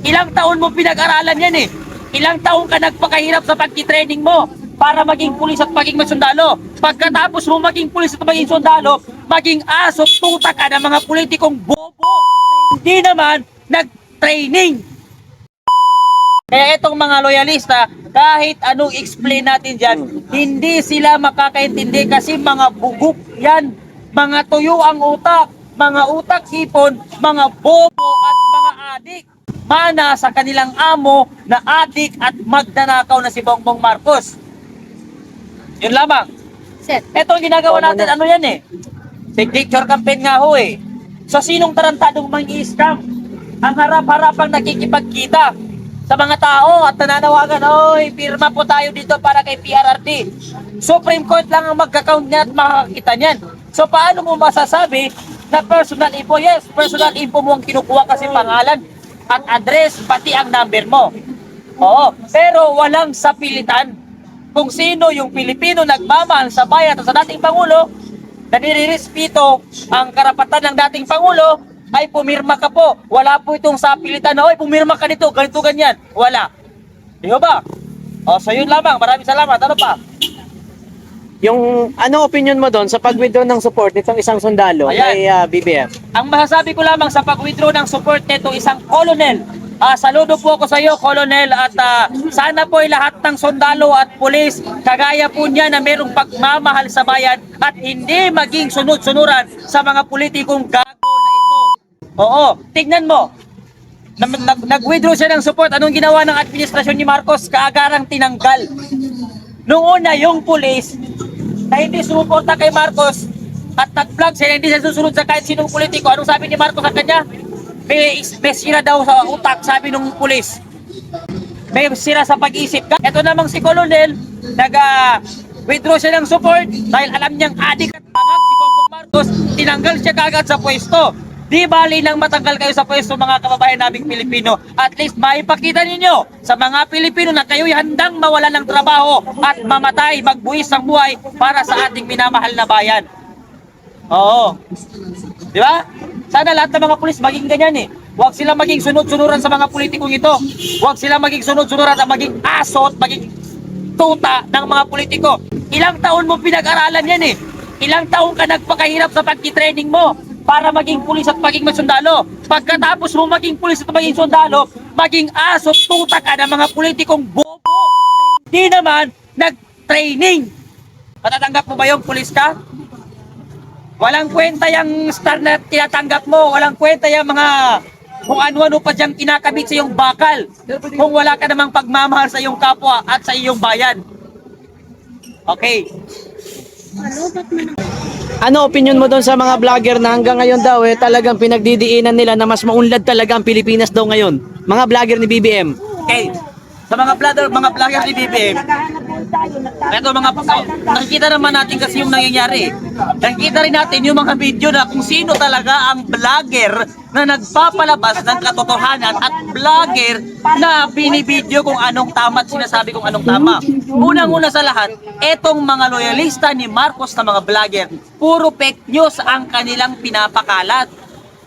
Ilang taon mo pinag-aralan yan eh. Ilang taon ka nagpakahirap sa pagkitraining mo para maging pulis at maging sundalo. Pagkatapos mo maging pulis at maging sundalo, maging aso, tuta ka ng mga politikong bobo na hindi naman nag-training. Kaya itong mga loyalista, kahit anong explain natin dyan, hindi sila makakaintindi kasi mga bugok yan, mga tuyo ang utak, mga utak hipon, mga bobo at mga adik. Mana sa kanilang amo na adik at magnanakaw na si Bongbong Marcos. Yun lamang. Sir. Ito ang ginagawa natin, ano yan eh. Signature campaign nga ho eh. So sinong tarantadong mang-i-scam ang harap-harapang nakikipagkita sa mga tao at nananawagan, oy, pirma po tayo dito para kay PRRD. Supreme Court lang ang magka-count niya at makakita niyan. So paano mo masasabi na personal info? Yes, personal info mo ang kinukuha kasi pangalan at address, pati ang number mo. Oo, pero walang sapilitan kung sino yung Pilipino nagmamahal sa bayan at sa dating Pangulo na nirirespeto ang karapatan ng dating Pangulo ay pumirma ka po. Wala po itong sapilitan na, oy, pumirma ka dito, ganito, ganyan. Wala. Di ba? O, so yun lamang. Maraming salamat. Ano pa? Yung ano opinion mo doon sa pag-withdraw ng support nitong isang sundalo kay BBM? Ang masasabi ko lamang sa pag-withdraw ng support nito isang colonel. Saludo po ako sa iyo, Colonel, at sana po ay lahat ng sundalo at pulis kagaya po niya na merong pagmamahal sa bayan at hindi maging sunod-sunuran sa mga politikong gago na ito. Oo, tignan mo. Nag-withdraw siya ng support. Anong ginawa ng administrasyon ni Marcos? Kaagarang tinanggal. Noong una, yung pulis na hindi sumuporta kay Marcos at nag-vlog siya, hindi siya susunod sa kahit sinong politiko. Anong sabi ni Marcos sa kanya? May sira daw sa utak, sabi ng pulis. May sira sa pag-isip ka. Ito namang si Colonel, nag-withdraw siya ng support dahil alam niyang adik at bangag si Bongbong Marcos, tinanggal siya kagad sa pwesto. Di bali nang matanggal kayo sa pwesto, mga kababayan naming Pilipino. At least maipakita ninyo sa mga Pilipino na kayo'y handang mawalan ng trabaho at mamatay, magbuwis ng buhay para sa ating minamahal na bayan. Oo. Di ba? Sana lahat ng mga pulis maging ganyan eh. Huwag sila maging sunod-sunuran sa mga politikong ito. Huwag sila maging sunod-sunuran at maging aso at maging tuta ng mga politiko. Ilang taon mo pinag-aralan yan eh. Ilang taon ka nagpakahirap sa pagkitraining mo para maging pulis at maging sundalo. Pagkatapos mo maging pulis at maging sundalo, maging aso, tuta ka ng mga politikong bobo na hindi naman nag-training. Matatanggap mo ba yung pulis ka? Walang kwenta yung star na tinatanggap mo. Walang kwenta yung mga kung ano-ano pa diyang kinakabit sa iyong bakal. Kung wala ka namang pagmamahal sa iyong kapwa at sa iyong bayan. Okay. Ano opinion mo doon sa mga vlogger na hanggang ngayon daw talagang pinagdidiinan nila na mas maunlad talaga ang Pilipinas daw ngayon? Mga vlogger ni BBM. Okay. Sa mga vlogger ni BBM, ito nakikita naman natin kasi yung nangyayari. Nakikita rin natin yung mga video na kung sino talaga ang vlogger na nagpapalabas ng katotohanan at vlogger na binibideo kung anong tama at sinasabi kung anong tama. Unang-una sa lahat, etong mga loyalista ni Marcos na mga vlogger, puro fake news ang kanilang pinapakalat.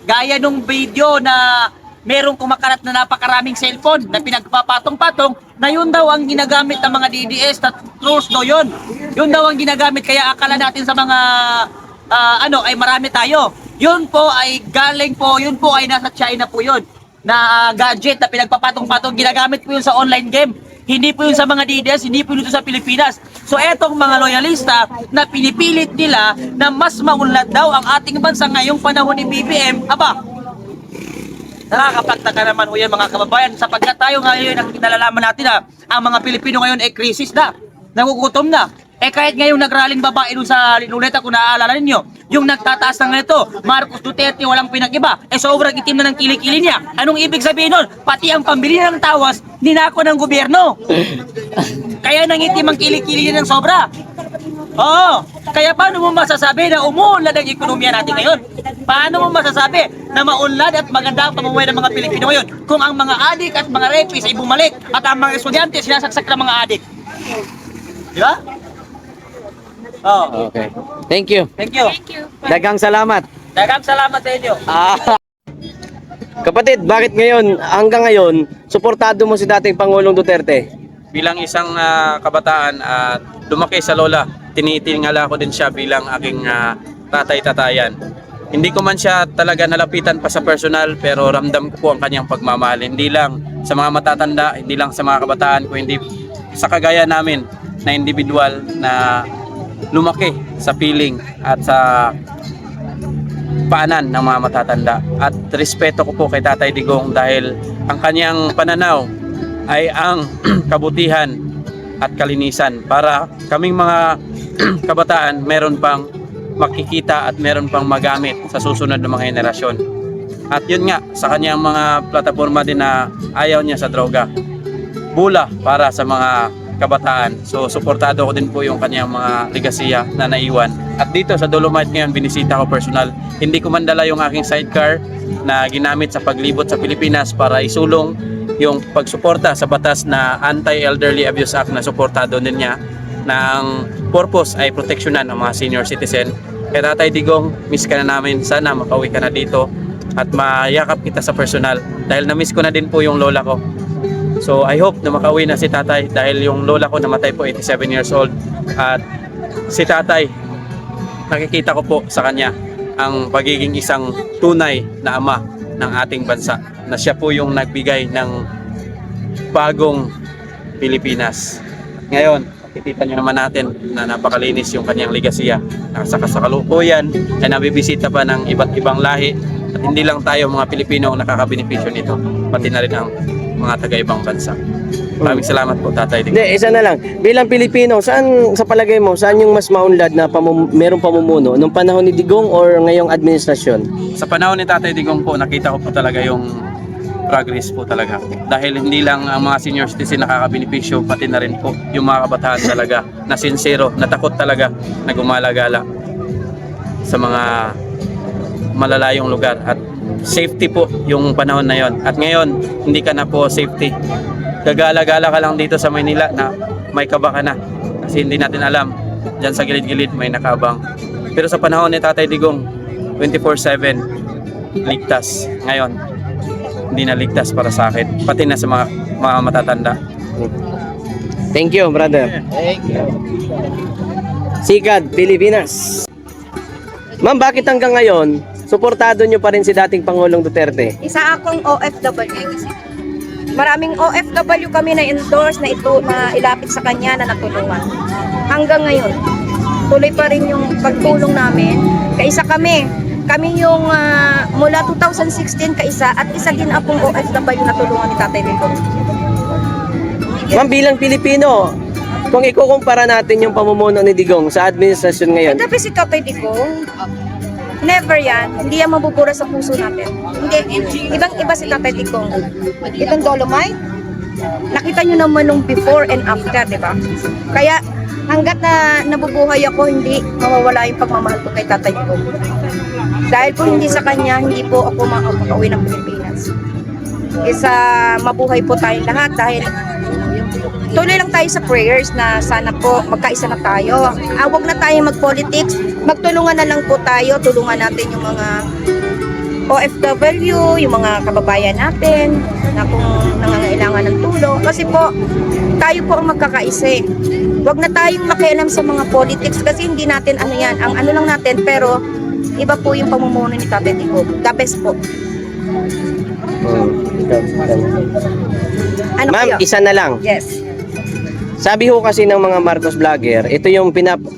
Gaya nung video na merong kumakalat na napakaraming cellphone na pinagpapatong-patong na yun daw ang ginagamit ng mga DDS na trolls daw yun. Yun daw ang ginagamit kaya akala natin sa mga ay marami tayo. Yun po ay galing po, yun po ay nasa China po yun. Na gadget na pinagpapatong-patong, ginagamit po yun sa online game. Hindi po yun sa mga DDS, hindi po yun sa Pilipinas. So etong mga loyalista na pinipilit nila na mas maunlad daw ang ating bansa ngayong panahon ni BBM, nakakapagtaka naman ho yan mga kababayan sapagkat tayo ngayon nalalaman natin na ang mga Pilipino ngayon ay krisis na, nagugutom na. Kahit ngayong nagraling babae doon sa Luneta kung naaalala ninyo, yung nagtataas ng ito, Marcos Duterte walang pinag-iba, sobrang itim na ng kilikili niya. Anong ibig sabihin nun? Pati ang pambili ng tawas, ninako ng gobyerno. Kaya nangitim ang kilikili niya ng sobra. Oo, kaya paano mo masasabi na umuunlad ang ekonomiya natin ngayon? Paano mo masasabi na maunlad at maganda ang pamumuhay ng mga Pilipino ngayon kung ang mga adik at mga rapist ay bumalik at ang mga estudyante sinasaksak ng mga adik? Di ba? Oh. Okay. Thank you. Thank you. Thank you. Dagang salamat. Daghang salamat sa inyo. Kapatid, bakit ngayon, hanggang ngayon, suportado mo si dating Pangulong Duterte? Bilang isang kabataan at lumaki sa lola, tinitingala ko din siya bilang aking tatay-tatayan. Hindi ko man siya talaga nalapitan pa sa personal, pero ramdam ko po ang kanyang pagmamahal. Hindi lang sa mga matatanda, hindi lang sa mga kabataan, kundi sa kagaya namin na individual na lumaki sa piling at sa paanan ng mga matatanda. At respeto ko po kay Tatay Digong dahil ang kanyang pananaw ay ang kabutihan at kalinisan para kaming mga kabataan meron pang makikita at meron pang magamit sa susunod na mga henerasyon. At yun nga, sa kanyang mga plataforma din na ayaw niya sa droga. Bula para sa mga kabataan. So, suportado ko din po yung kanyang mga legasiya na naiwan. At dito sa Dolomite ngayon, binisita ko personal. Hindi ko man dala yung aking sidecar na ginamit sa paglibot sa Pilipinas para isulong yung pagsuporta sa batas na Anti-Elderly Abuse Act na suportado din niya na ang purpose ay proteksyonan ang mga senior citizen. Kaya Tatay Digong, miss ka na namin. Sana makauwi ka na dito at mayakap kita sa personal dahil na-miss ko na din po yung lola ko. So I hope na makauwi na si Tatay dahil yung lola ko namatay po 87 years old at si Tatay, nakikita ko po sa kanya ang pagiging isang tunay na ama ng ating bansa na siya po yung nagbigay ng bagong Pilipinas. Ngayon, makikita nyo naman natin na napakalinis yung kanyang legasiya. Sa kasalukuyan ay nabibisita pa ng iba't ibang lahi at hindi lang tayo mga Pilipino ang nakakabenepisyo nito, pati na rin ang mga taga-ibang bansa. Maraming salamat po, Tatay Digong. Hindi, isa na lang. Bilang Pilipino, saan sa palagay mo, saan yung mas maunlad na merong pamumuno? Nung panahon ni Digong or ngayong administrasyon? Sa panahon ni Tatay Digong po, nakita ko po talaga yung progress po talaga. Dahil hindi lang ang mga senior citizen nakakabenepisyo, pati na rin po yung mga kabataan talaga na sincero, na takot talaga na gumala-gala sa mga malalayong lugar. At safety po yung panahon na yon. At ngayon, hindi ka na po safety. Gagala-gala ka lang dito sa Maynila na may kaba ka na. Kasi hindi natin alam, dyan sa gilid-gilid may nakaabang. Pero sa panahon ni Tatay Digong, 24/7 ligtas. Ngayon, hindi na ligtas para sa akin, pati na sa mga matatanda. Thank you, brother. Sikad, Pilipinas. Ma'am, bakit hanggang ngayon, suportado nyo pa rin si dating Pangulong Duterte? Isa akong OFW. Maraming OFW kami na endorse na ito na ilapit sa kanya na natulungan. Hanggang ngayon, tuloy pa rin yung pagtulong namin. Kaisa kami. Kami yung mula 2016 kaisa at isa din akong OFW na tulungan ni Tatay Digong. Ma'am, bilang Pilipino, kung ikukumpara natin yung pamumuno ni Digong sa administrasyon ngayon, Tapi si Tatay Digong, never yan. Hindi yan mabubura sa puso natin. Hindi. Ibang-iba si Tatay Digong. Itong Dolomite, nakita nyo naman nung before and after, di ba? Kaya hanggat na nabubuhay ako, hindi mawawala yung pagmamahal ko kay Tatay Digong. Dahil kung hindi sa kanya, hindi po ako makauwi ng Pilipinas. Isa mabuhay po tayong lahat dahil tuloy lang tayo sa prayers na sana po magkaisa na tayo. Huwag na tayo mag-politics. Magtulungan na lang po tayo. Tulungan natin yung mga OFW, yung mga kababayan natin na kung nangangailangan ng tulong. Kasi po, tayo po ang magkakaisa. Huwag na tayong makialam sa mga politics kasi hindi natin ano yan. Ang ano lang natin, pero iba po yung pamumuno ni Tatay Digong. The best po. Ano ma'am, kayo? isa na lang. Yes. Sabi ho kasi ng mga Marcos vlogger, ito yung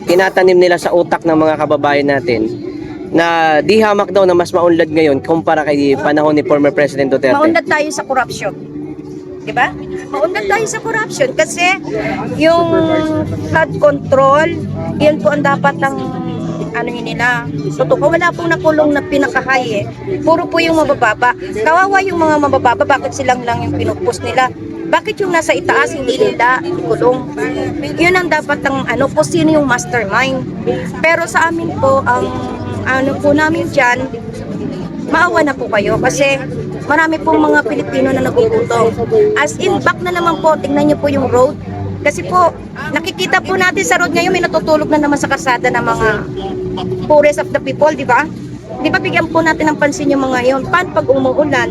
pinatanim nila sa utak ng mga kababayan natin na di hamak daw na mas maunlad ngayon kumpara kay panahon ni former President Duterte. Maunlad tayo sa corruption. Diba? Maunlad tayo sa corruption kasi yung flood control, yun po ang dapat ng ano yun nila. Totoo, wala pong nakulong na pinakahay eh. Puro po yung mabababa. Kawawa yung mga mabababa, bakit silang lang yung pinupus nila? Bakit yung nasa itaas hindi nila ikulong? Yun ang dapat ng ano po, sino yung mastermind. Pero sa amin po, ang ano po namin dyan, maawa na po kayo kasi marami pong mga Pilipino na nagugutom. As in, back na naman po, tingnan niyo po yung road. Kasi po, nakikita po natin sa road ngayon, may natutulog na naman sa kalsada ng mga poorest of the people, di ba? Di ba bigyan po natin ng pansin yung mga yon? Paano pag umuulan?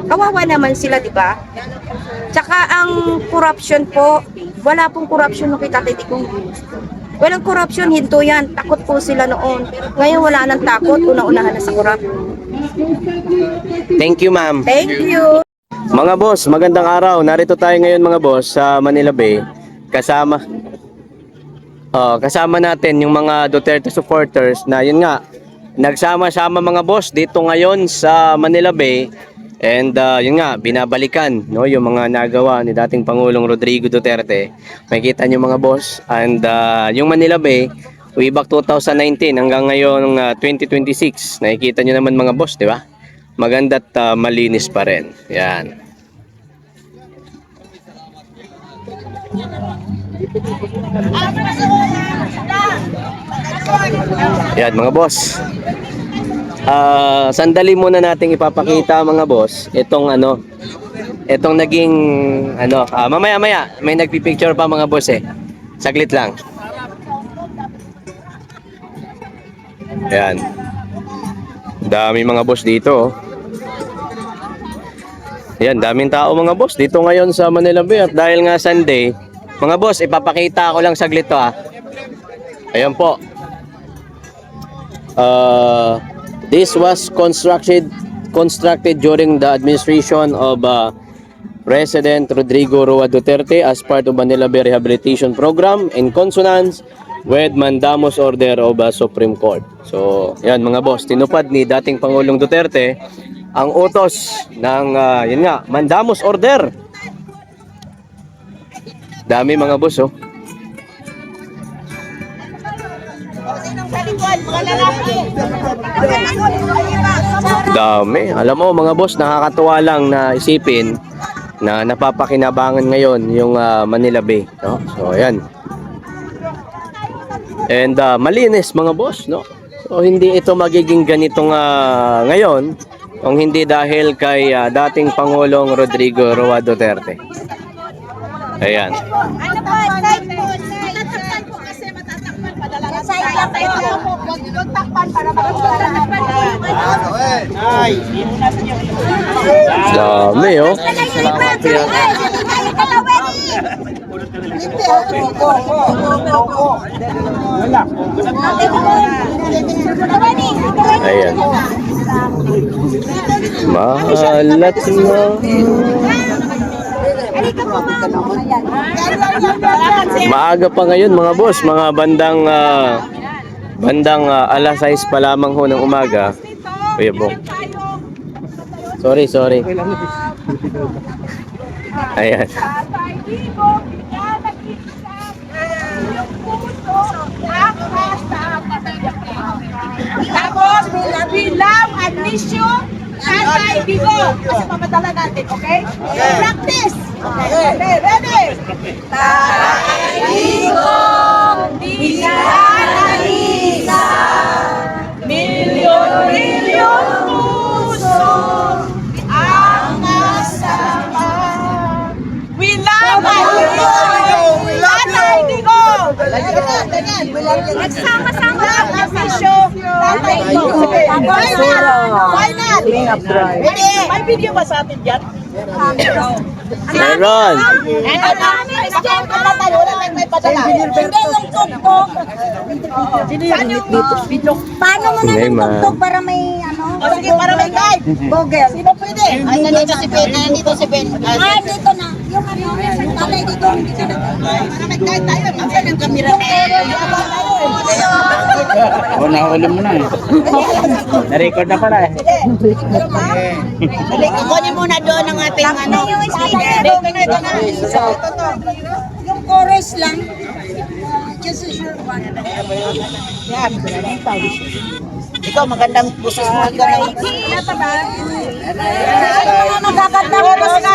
Kawawa naman sila, di ba? Tsaka ang corruption po, wala pong corruption nung kita Digong. Walang corruption, hinto yan. Takot po sila noon. Ngayon wala nang takot, una-unahan na sa corruption. Thank you, ma'am. Thank you. Mga boss, magandang araw. Narito tayo ngayon mga boss sa Manila Bay. Kasama natin yung mga Duterte supporters na yun nga, nagsama-sama mga boss dito ngayon sa Manila Bay. And yun nga, binabalikan no, yung mga nagawa ni dating Pangulong Rodrigo Duterte. Makikita nyo mga boss. And yung Manila Bay, way back 2019 hanggang ngayon 2026. Nakikita nyo naman mga boss, di ba? Maganda at malinis pa rin. Yan. Yan mga boss. Sandali muna nating ipapakita mga boss itong naging mamaya may nagpi-picture pa mga boss saglit lang. Ayan, dami mga boss dito. Ayan, daming tao mga boss dito ngayon sa Manila Bay. At dahil nga Sunday, mga boss, ipapakita ko lang saglit to Ayan po. This was constructed during the administration of President Rodrigo Roa Duterte as part of Manila Bay Rehabilitation Program in consonance with Mandamus Order of Supreme Court. So, yan mga boss, tinupad ni dating Pangulong Duterte ang utos ng Mandamus Order. Dami mga boss Dami. Alam mo mga boss, nakakatuwa lang na isipin na napapakinabangan ngayon yung Manila Bay, no? So ayan. And malinis mga boss, no? So hindi ito magiging ganitong ngayon kung hindi dahil kay dating Pangulong Rodrigo Roa Duterte. Ayan. Ano po, side po, tatakpan po kasi matatakpan padala. Side lang po. Huwag takpan para matatakpan. Dami Ayan. Mahalat na. Maaga pa ngayon mga boss, mga bandang alas 6 pa lamang ho ng umaga. Kuya Bong. Sorry. Ayan. Tapos, bilang admission, Tatay Digo. Kasi papadala natin, okay? Practice! Okay, ready? Tatay Digo, bilang alisa, milyon-milyon puso, ang masama. We love you! Tatay Digo! Nagsama-sama ang admission, Tatay Digo. Final! May video ba sa atin dyan? Meron. Hindi yung tugtog. Saan yung video? Paano mo na Hindi, ng ma. tugtog para may ano? O sige, para may guide. Google. Sino pwede? Ay, nandito si Ben. Nandito si Ben. Ah, dito na. Yung ano, tatay dito. Dito na. Para may guide tayo. Masa ng kamera. Nahuli mo na Na-record na pala Kukunin muna doon ang ating ano. Ito na. Yung chorus lang. Just a short one. Yan. Ikaw magandang busos mo. Magkakanta mo na.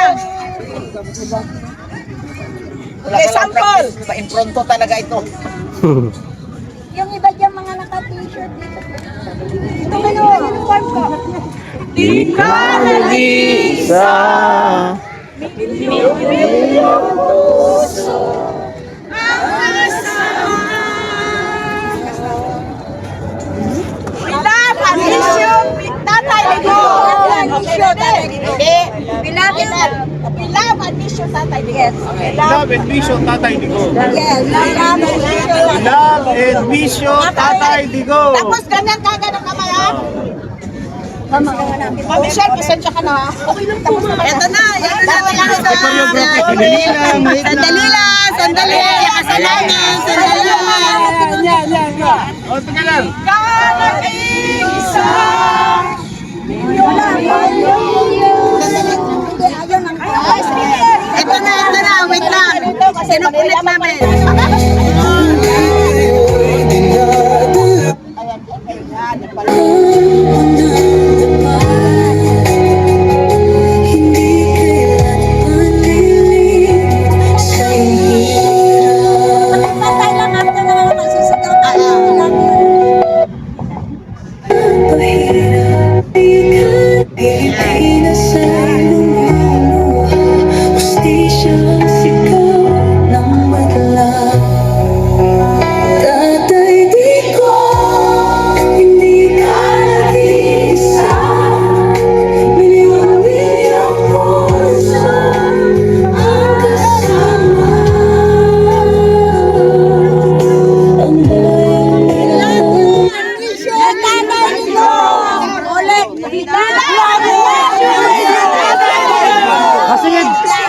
Okay, sample. Pa-impronto talaga ito. Yung iba dyan mga naka-t-shirt dito. Ito ano, uniform ko. Di ka nag-isa. Milyon puso ang masama. We love admission, Tatay Digo. Ambisyo, Tatay Digong. We love you. We love ambisyo, Tatay Digong. Yes. Love and Vision Tatay Digong. Yes. We love ambisyo. Love and Vision Tatay Digong. Tapos ganyan kagad ang kamay, ha? Mami Michelle, pasensya ka na. Okay lang po. Ito na. Sandali lang. Sandali lang. Sandali. Kasalanan. Sandali lang. O, tingnan lang. Ito na. Wait lang. Sinukulit namin. Patay lang after na naman magsisigaw tayo.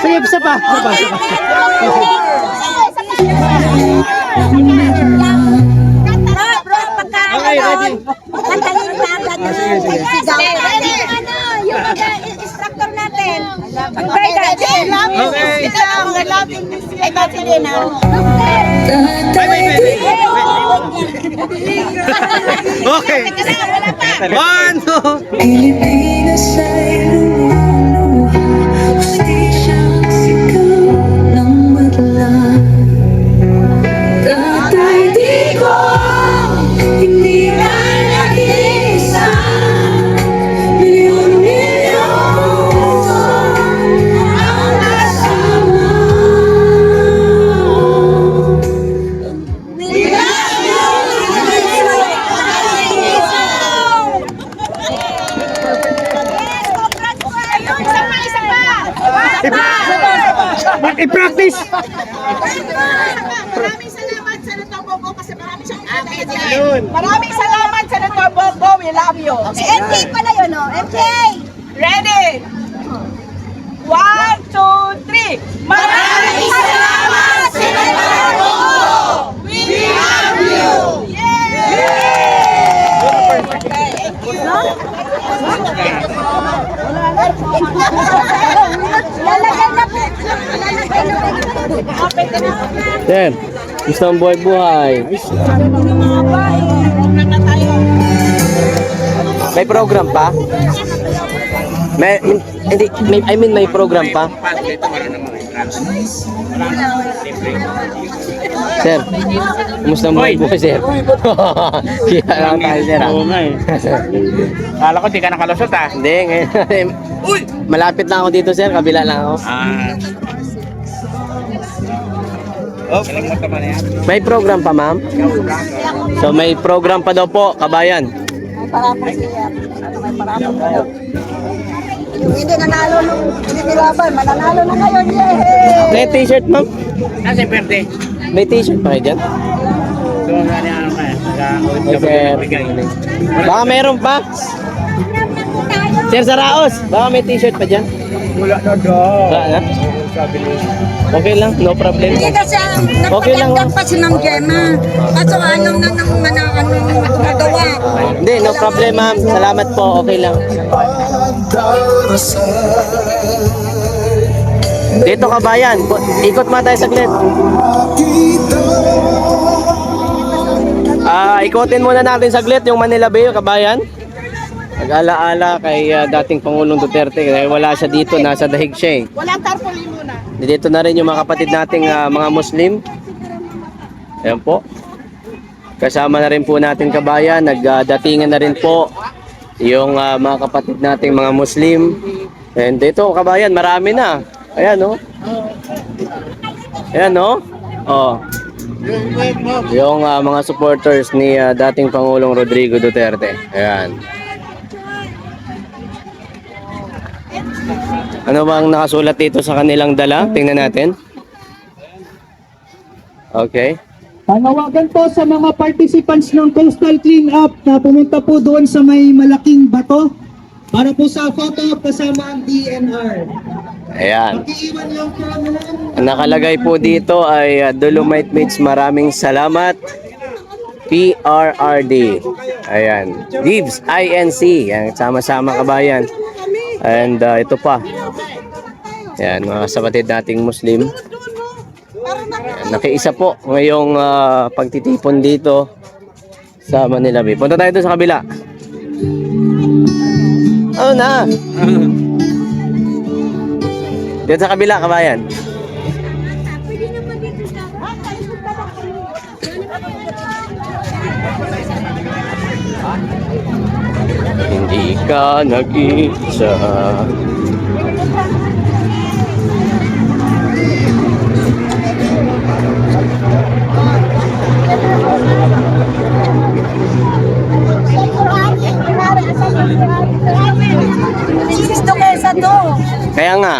Sige, isa pa. Okay, ready. Pagkakalin na agad. Ready. Yung instructor natin. Okay, guys. Okay. Ay, bakit na? Okay. 1, 2. Pilipinas ay lumuluha, hustisyang sigaw ng madla. Tatay Digong, hindi ka nag-iisa. Milyon-milyong puso ang kasama. We love you! I-practice. Maraming salamat, Senator Bobo, kasi marami siyang Yun. Maraming salamat, Senator Bobo. We love you. Si MJ pala yun, no? MJ! Ready? 1, 2, 3. Maraming salamat, Senator Bobo! We love you! Lalagay na po. Lalagay na po. Sir, gusto ang buhay-buhay. May program pa? May program pa? Sir, kumusta ang buhay-buhay, sir? Kaya lang tayo, sir. Oo nga eh. Kala ko di ka nakalusot ah. Hindi, ngayon. Malapit lang ako dito, sir. Kabila lang ako. May program pa, ma'am? So, may program pa daw po, kabayan. Hindi nanalo nung Pilipilaban. Mananalo na kayo. Yay! May t-shirt, ma'am? Nasa perde. May t-shirt pa kayo dyan? So, ano ka eh. Ay, sir. Baka meron pa? Sir Saraos, baka may t-shirt pa dyan? Wala na daw. Wala na? Sabi niya. Okay lang, no problem. Hindi kasi Okay lang. napatanggap pa si Ma'am Gemma. Kaso ayaw na ng nagawa. Hindi, no problem, ma'am. Salamat po, okay lang. Dito kabayan, ikot mo tayo saglit. Ikotin muna natin saglit yung Manila Bay, kabayan. Nag-ala-ala kay dating Pangulong Duterte dahil wala siya dito, nasa dahig siya eh. Walang tarpaulin muna. Dito na rin yung mga kapatid nating mga Muslim. Ayan po. Kasama na rin po natin kabayan, nagdatingan na rin po yung mga kapatid nating mga Muslim. And dito kabayan, marami na. Ayan no. Ayan no. Oh. Yung mga supporters ni dating Pangulong Rodrigo Duterte. Ayan. Ano bang nakasulat dito sa kanilang dala? Tingnan natin. Okay. Panawagan po sa mga participants ng Coastal Cleanup na pumunta po doon sa may malaking bato para po sa photo kasama ang DNR. Ayan. Iiwan lang po nun. Ang nakalagay po dito ay Dolomite Mates, maraming salamat. PRRD. Ayan. Dibs, INC. Yan, sama-sama kabayan. And ito pa. Ayan, mga kapatid nating Muslim. Ayan, nakiisa po ngayong pagtitipon dito sa Manila Bay. Punta tayo doon sa kabila. Oh na. Dito sa kabila, kabayan. Hindi ka nag-isa. Gusto kesa to. Kaya nga.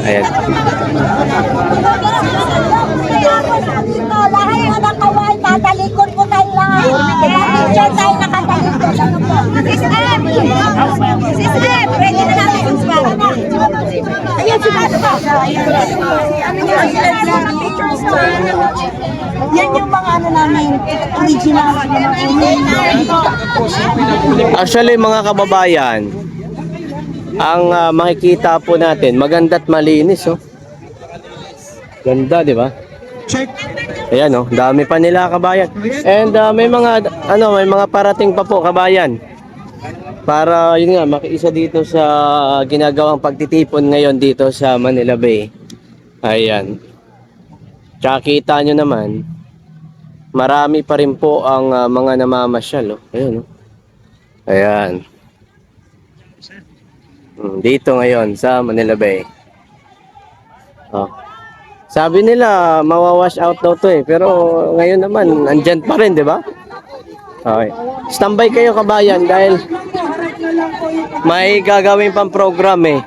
Ayan. Lahat ng mga kaway, tatalikod ko tayo lahat. Picture tayo nakatalikod. Sis M! Sis M! Ready na natin yung spot. Ayan, sigado pa. Ano yung pictures na? Yan yung mga ano namin, original. Actually mga kababayan, ang makikita po natin, maganda't malinis, oh. Ganda, di ba? Check. Ayan, oh, dami pa nila kabayan. And may mga parating pa po kabayan. Para yun nga makiisa dito sa ginagawang pagtitipon ngayon dito sa Manila Bay. Ayan. Tsaka kita nyo naman, marami pa rin po ang mga namamasyal, oh. Ayan, oh. Ayan. Dito ngayon sa Manila Bay. Oh. Sabi nila mawawash out daw to eh, pero ngayon naman andyan pa rin, di ba? Okay. Standby kayo kabayan dahil may gagawin pang program eh.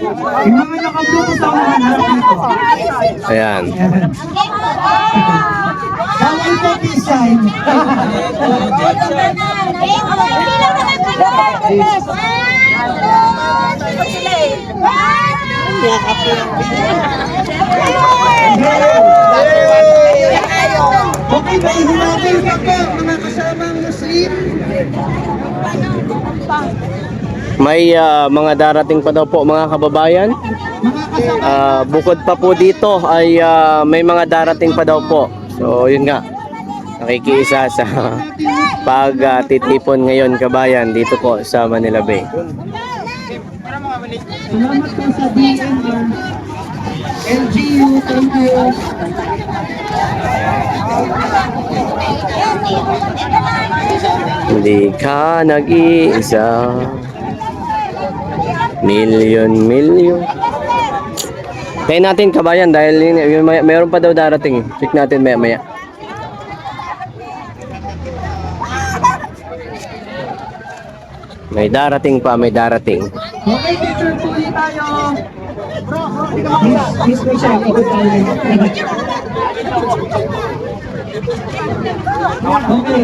Yung mga nakagrupo sa mga dito. Ayan. Bawal po design. Okay, may hinabol ka po mga kasamang Muslim. May mga darating pa daw po mga kababayan. Bukod pa po dito ay may mga darating pa daw po. So yun nga, nakikiisa sa pagtitipon ngayon kabayan dito po sa Manila Bay. Salamat po sa DNR. LGU, thank you. Hindi ka nag-iisa. Milyon. Kaya natin kabayan dahil mayroon pa daw darating. Check natin maya. May darating pa. Okay, picture po ulit tayo. Miss Michelle, ikot tayo. Okay.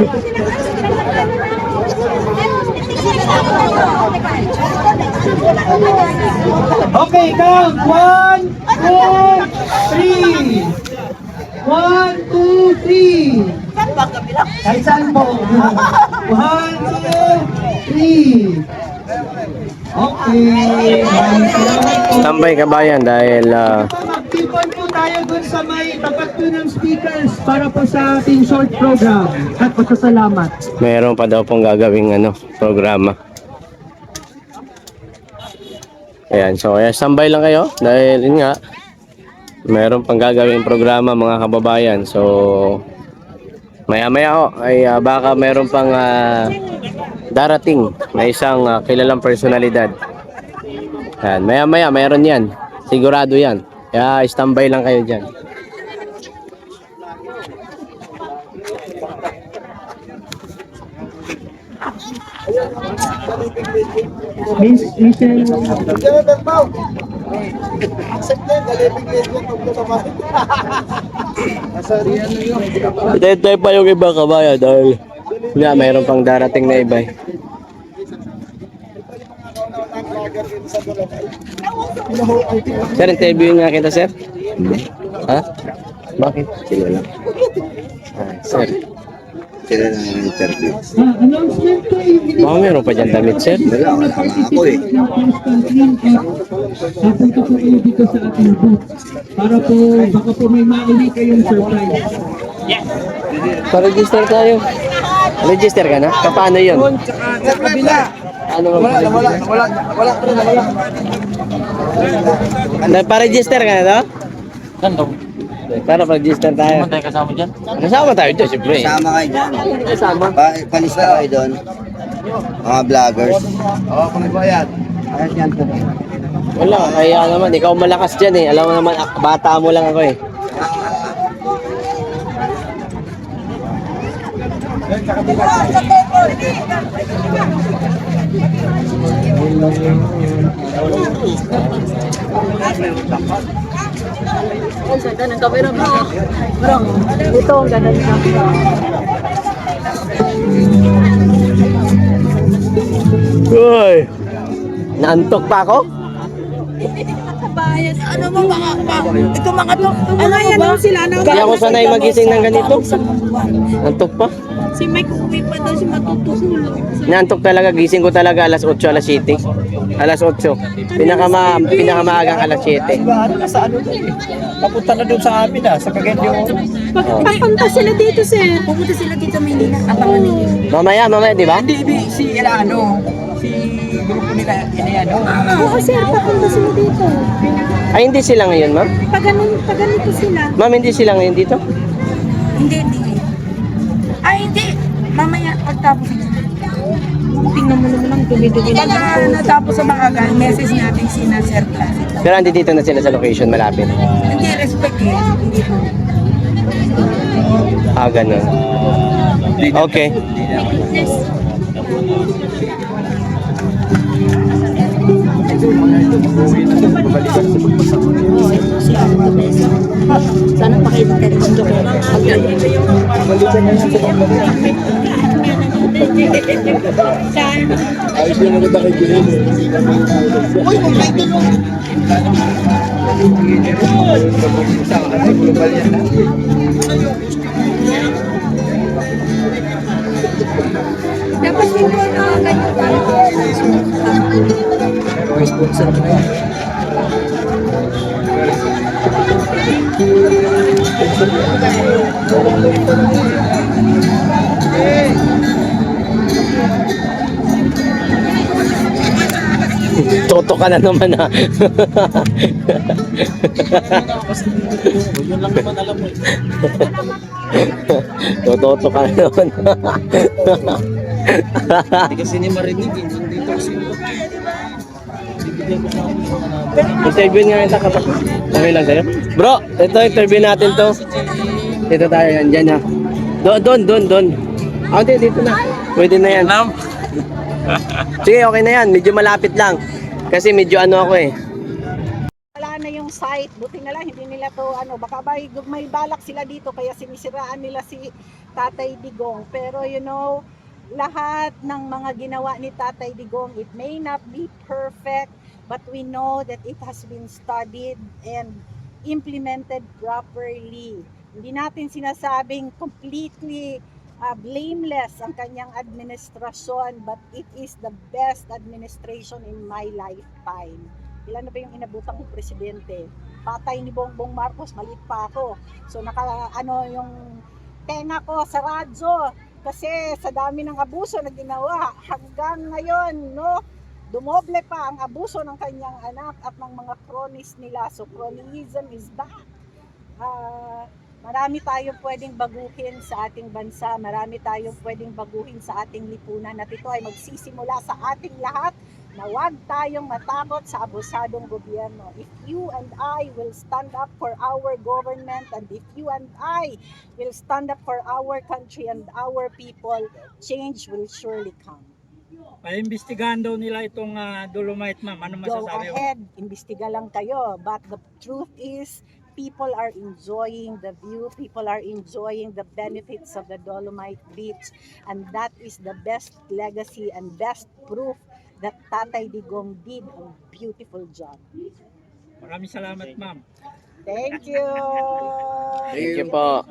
Okay, count. 1, 2, 3. 1, 2, 3. Kahit saan po. 1, 2, 3. Okay. Standby kabayan dahil Magtipon po tayo dun sa may tapat po ng speakers para po sa ating short program at pasasalamat. mayroon pa daw pong gagawing programa. Ayan, so standby lang kayo dahil yun nga mayroon pang gagawing programa mga kababayan. So maya-maya ho ay baka mayroon pang darating na isang kilalang personalidad. Ayan, maya-maya mayroon yan. Sigurado yan. Kaya standby lang kayo dyan. Miss Michelle. Hintay pa yung ibang kabayan dahil nga mayroon pang darating na iba. Sir, interview nga kita, sir. Ha? Bakit? Sila lang. Sir. Sila lang yung interview. Announcement po yung Baka meron pa dyan damit, sir. Wala ako eh. Napunta po kayo dito sa ating booth. Para po, baka po may mauli kayong surprise. Pa-register tayo. Register ka na? Paano yun? Sa kabila. Ano nga? Wala. Pa-register ka na to? Ganda. Para pa-register tayo. Tayo kasama dyan. Kasama tayo dyan, siyempre. Kasama kayo dyan. Kasama. Palista kayo doon. Mga vloggers. Oo, kung bayad. Wala, kaya naman. Ikaw malakas dyan eh. Alam mo naman, bata mo lang ako eh. Uy! Naantok pa ako? Ito mga to. Ano yan daw sila? Hindi ako sanay magising ng ganito. Antok pa? Si Mike uwi pa daw si matutulog. Naantok talaga, gising ko talaga alas 8, alas 7. Alas 8. Pinakamaagang alas 7. Nasa ano doon eh. Papunta na doon sa amin sa Cagayan de Oro. Papunta sila dito, sir. Pupunta sila dito, Maynila. Abangan ninyo. Mamaya, di ba? Hindi, si grupo nila, ano. Oo, sir. Papunta sila dito. Ay, hindi sila ngayon, ma'am? Pag ganito sila. Ma'am, hindi sila ngayon dito? Hindi. Ay, hindi. Mamaya, pagtapos. Tingnan mo naman ang dubi-dubi. Pag natapos sa mga message natin sina Sir Classic. Pero andi dito na sila sa location malapit. Hindi, respect eh. Hindi po. Ah, ganun. Okay. Sana pakita rin ang Ayos yung maganda kay Julian. dapat hindi na ganyan para Sponsor na yan. Toto ka na naman ha. Yun lang naman alam mo. Toto ka na naman. Hindi kasi ni marinig eh. Dito kasi Interview nga kita kapag okay lang sa'yo. Bro, ito interview natin to. Dito tayo yan, dyan ha. Doon. Ah, dito na. Pwede na yan. Sige, okay na yan. Medyo malapit lang. Kasi medyo ano ako eh. wala na yung site, buti na lang hindi nila to baka may balak sila dito kaya sinisiraan nila si Tatay Digong, pero lahat ng mga ginawa ni Tatay Digong, it may not be perfect, but we know that it has been studied and implemented properly. Hindi natin sinasabing completely blameless ang kanyang administrasyon, but it is the best administration in my lifetime. Ilan na ba yung inabutang ng presidente? Patay ni Bongbong Marcos, maliit pa ako. So yung tenga ko sa radyo kasi sa dami ng abuso na ginawa hanggang ngayon, dumoble pa ang abuso ng kanyang anak at ng mga cronies nila. So cronyism is back. Marami tayong pwedeng baguhin sa ating bansa, marami tayong pwedeng baguhin sa ating lipunan, at ito ay magsisimula sa ating lahat na huwag tayong matakot sa abusadong gobyerno. If you and I will stand up for our government, and if you and I will stand up for our country and our people, change will surely come. Paimbestigahan daw nila itong Dolomite, ma'am. Ano Go masasabi mo? ahead, imbestiga lang kayo. But the truth is, people are enjoying the view, people are enjoying the benefits of the Dolomite Beach, and that is the best legacy and best proof that Tatay Digong did a beautiful job. Maraming salamat, ma'am. Thank you! Thank you po.